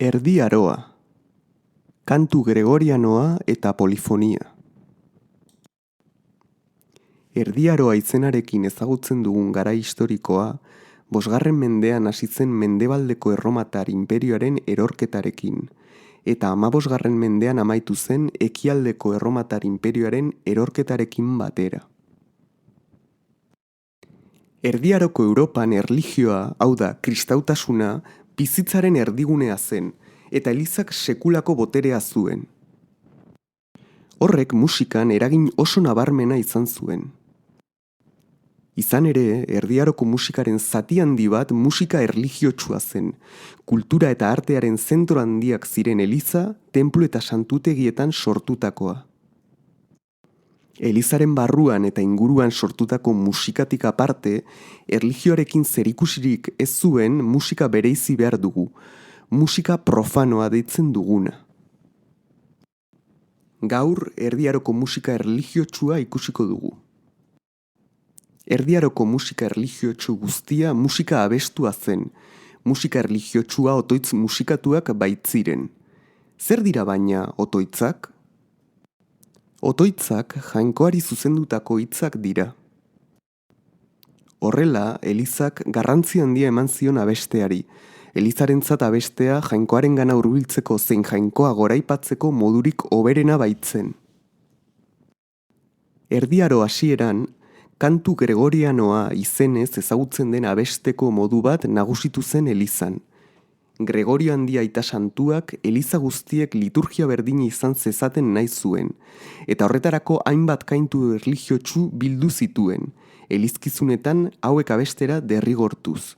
Erdi Aroa, kantu gregorianoa eta polifonia. Erdi Aroa izenarekin ezagutzen dugun garai historikoa, 5. mendean hasi zen Mendebaldeko Erromatar inperioaren erorketarekin, eta 15. mendean amaitu zen Ekialdeko Erromatar inperioaren erorketarekin batera. Erdi Aroko Europan erlijioa, hau da, kristautasuna, bizitzaren erdigunea zen, eta elizak sekulako boterea zuen. Horrek musikan eragin oso nabarmena izan zuen. Izan ere, Erdi Aroko musikaren zati handi bat musika erlijiotsua zen, kultura eta artearen zentro handiak ziren eliza, tenplu eta santutegietan sortutakoa. Elizaren barruan eta inguruan sortutako musikatik aparte, erlijioarekin zerikusirik ez zuen musika bereizi behar dugu, musika profanoa deitzen duguna. Gaur, Erdi Aroko musika erlijiotsua ikusiko dugu. Erdi Aroko musika erlijiotsu guztia musika abestua zen, musika erlijiotsua otoitz musikatuak baitziren. Zer dira baina otoitzak? Otoitzak jainkoari zuzendutako hitzak dira. Horrela, elizak garrantzi handia eman zion abesteari. Elizarentzat abestea jainkoarengana hurbiltzeko zein jainkoa goraipatzeko modurik hoberena baitzen. Erdi Aro hasieran, kantu gregorianoa izenez ezagutzen den abesteko modu bat nagusitu zen elizan. Gregorio Handia aita santuak eliza guztiek liturgia berdina izan zezaten nahi zuen, eta horretarako hainbat kantu erlijiotsu bildu zituen, elizkizunetan hauek abestera derrigortuz.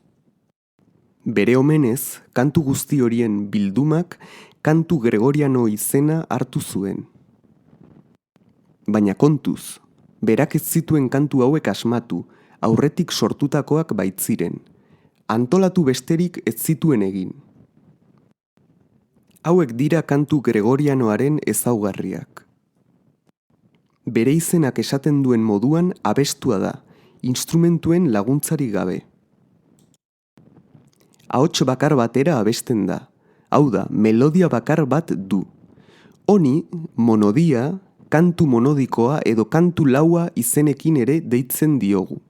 Bere omenez, kantu guzti horien bildumak kantu gregoriano izena hartu zuen. Baina kontuz, berak ez zituen kantu hauek asmatu, aurretik sortutakoak baitziren. Antolatu besterik ez zituen egin. Hauek dira kantu gregorianoaren ezaugarriak. Bere izenak esaten duen moduan abestua da, instrumentuen laguntzari gabe. Ahots bakar batera abesten da, hau da, melodia bakar bat du. Honi, monodia, kantu monodikoa edo kantu laua izenekin ere deitzen diogu.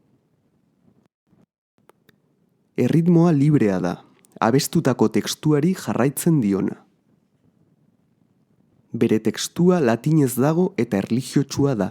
Erritmoa librea da, abestutako tekstuari jarraitzen diona. Bere tekstua latinez dago eta erlijiotsua da.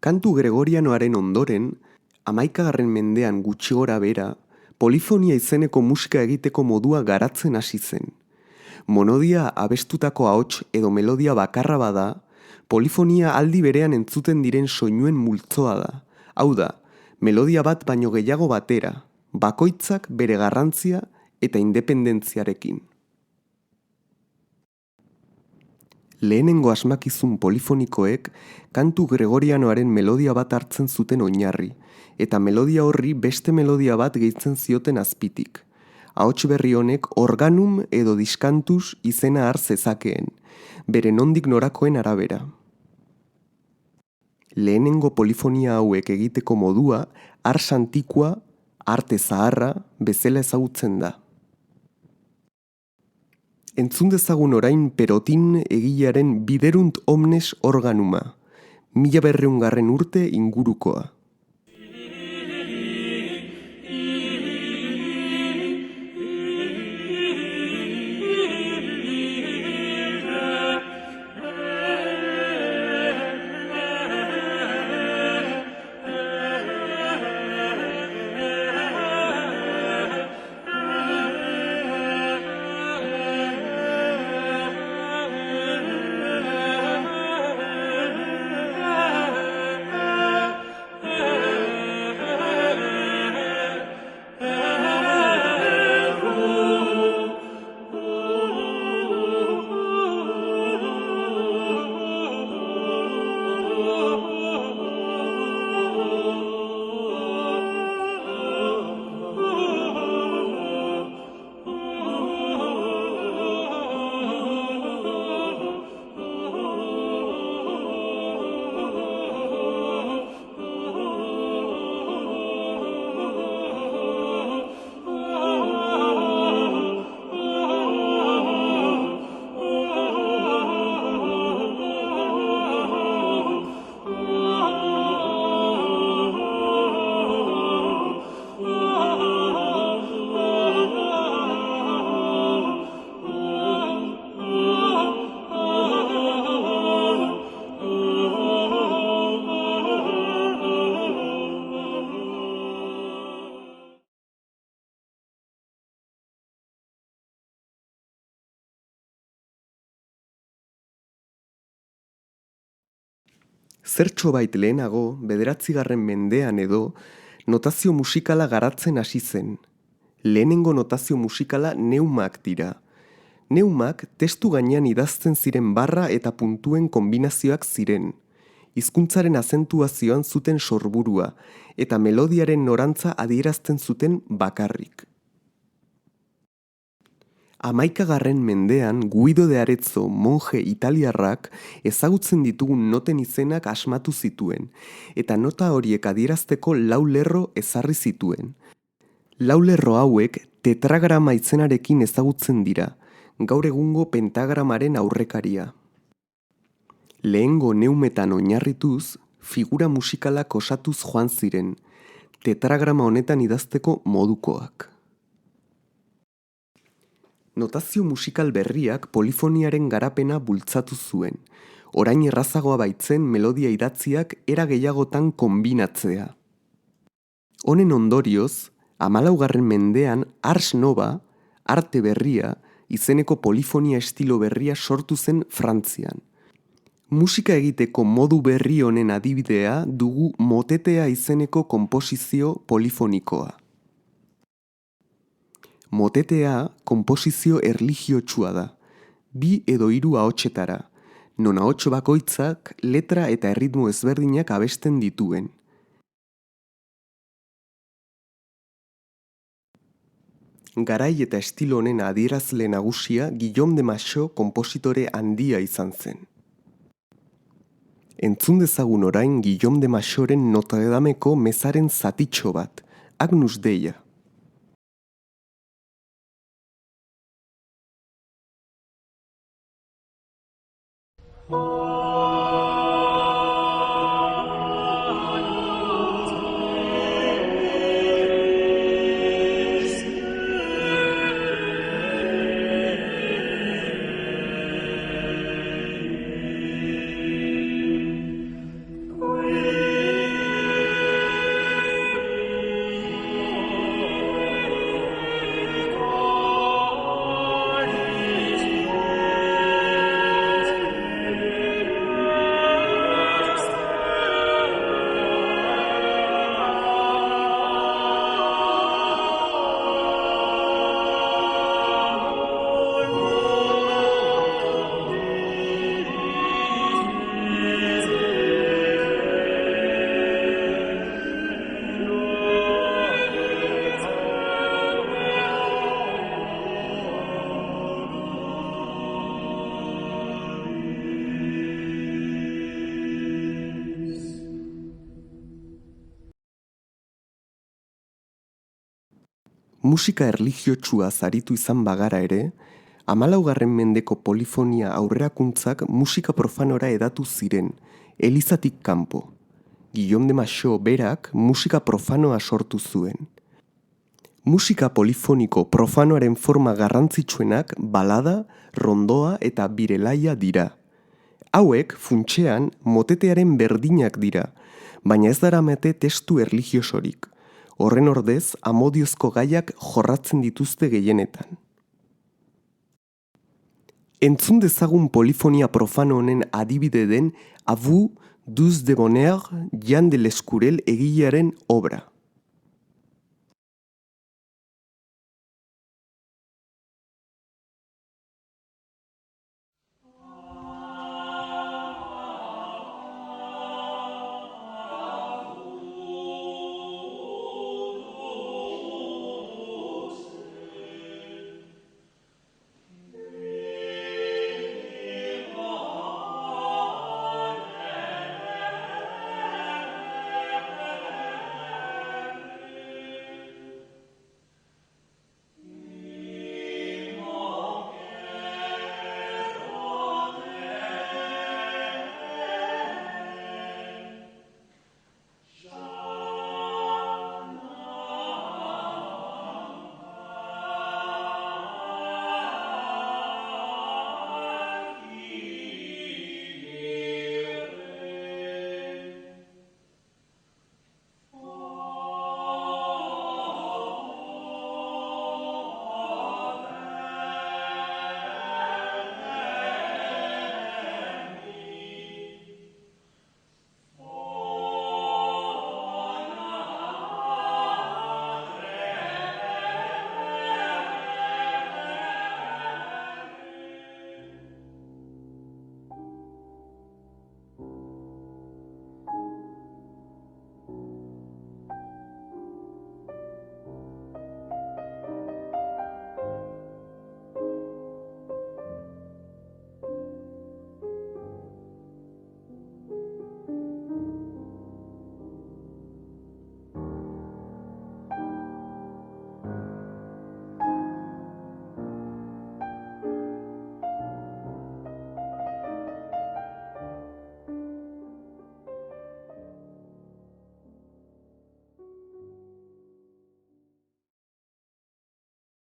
Kantu gregorianoaren ondoren, 11. mendean gutxi gora bera, polifonia izeneko musika egiteko modua garatzen hasi zen. Monodia abestutako ahots edo melodia bakarra bada, polifonia aldi berean entzuten diren soinuen multzoa da. Hau da, melodia bat baino gehiago batera, bakoitzak bere garrantzia eta independentziarekin. Lehenengo asmakizun polifonikoek kantu gregorianoaren melodia bat hartzen zuten oinarri, eta melodia horri beste melodia bat gehitzen zioten azpitik. Ahots berri honek organum edo diskantus izena har zezakeen, bere nondik norakoen arabera. Lehenengo polifonia hauek egiteko modua, ars antiqua, arte zaharra, bezala ezagutzen da. Entzun dezagun orain Perotin egilearen Biderunt omnes organuma, 1900 urte ingurukoa. Zertxo bait lehenago, 9. mendean edo, notazio musikala garatzen hasi zen. Lehenengo notazio musikala neumak dira. Neumak testu gainean idazten ziren barra eta puntuen kombinazioak ziren. Hizkuntzaren azentuazioan zuten sorburua eta melodiaren norantza adierazten zuten bakarrik. 11. mendean Guido de Arezzo monje italiarrak ezagutzen ditugun noten izenak asmatu zituen, eta nota horiek adierazteko 4 lerro ezarri zituen. 4 lerro hauek tetragrama izenarekin ezagutzen dira, gaur egungo pentagramaren aurrekaria. Lehengo neumetan oinarrituz, figura musikalak osatuz joan ziren, tetragrama honetan idazteko modukoak. Notazio musikal berriak polifoniaren garapena bultzatu zuen. Orain errazagoa baitzen melodia idatziak era gehiagotan konbinatzea. Honen ondorioz, 14. mendean Ars Nova, arte berria, izeneko polifonia estilo berria sortu zen Frantzian. Musika egiteko modu berri honen adibidea dugu motetea izeneko konposizio polifonikoa. Motetea konposizio erlijiotsua da, 2 edo 3 ahotsetara, non ahots bakoitzak letra eta erritmo ezberdinak abesten dituen. Garai eta estilo honen adierazle nagusia Guillaume de Machaut konpositore handia izan zen. Entzun dezagun orain Guillaume de Machauten Notre Dameko mezaren zatitxo bat, Agnus Deia. musika erlijiotsua zaritu izan bagara ere, 14. mendeko polifonia aurrerakuntzak musika profanora edatu ziren, elizatik kanpo. Guillaume de Machaut berak musika profanoa sortu zuen. Musika polifoniko profanoaren forma garrantzitsuenak balada, rondoa eta birelaia dira. Hauek, funtsean, motetearen berdinak dira, baina ez daramate testu erlijiosorik. Horren ordez, amodiozko gaiak jorratzen dituzte gehienetan. Entzun dezagun polifonia profano honen adibide den A vous, douce de bonheur, Jean de l'Escurel egilearen obra.